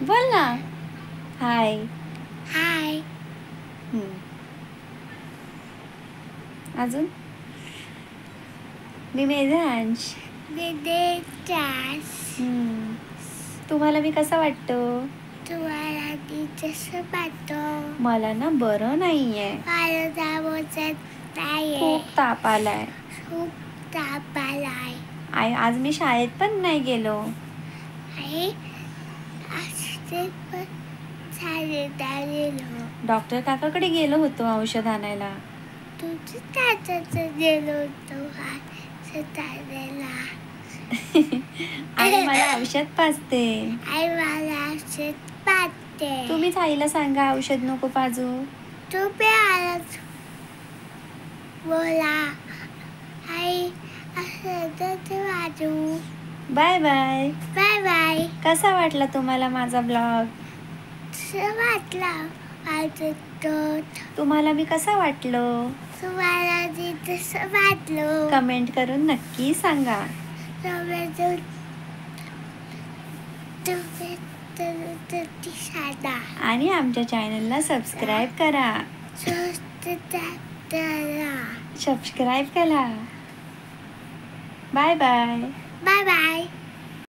बोल ना. हाय. हाय. अजून मी मेधांश. तुम्हाला मी कसा वाटतो? तुम्हाला जसं वाटतं. मला ना बरं नाहीये. मला जावंच नाहीये. खूप ताप आलाय. खूप ताप आलाय. आज मी शाळेत पण नाही गेलो. आई असते पण शाळेत गेलो. डॉक्टर काकाकडे गेलो होतो औषध आणायला. तुझं त्याच्यात गेलो होतो आणायला. आणि मला औषध पाजते. आई मला औषध पाजते. तुम्हीच आईला सांगा औषध नको पाजू. तुम्ही आलात बोला. आई औषध पाजू. Bye bye. Bye bye. कसा वाटला तुम्हाला माझा ब्लॉग? वाटला. तुम्हाला मी कसा वाटलो? तुम्हाला जसं वाटलं कमेंट करून नक्की सांगा. आणि आमच्या चॅनलला सबस्क्राईब करा. सबस्क्राईब करा. Bye bye. Bye bye.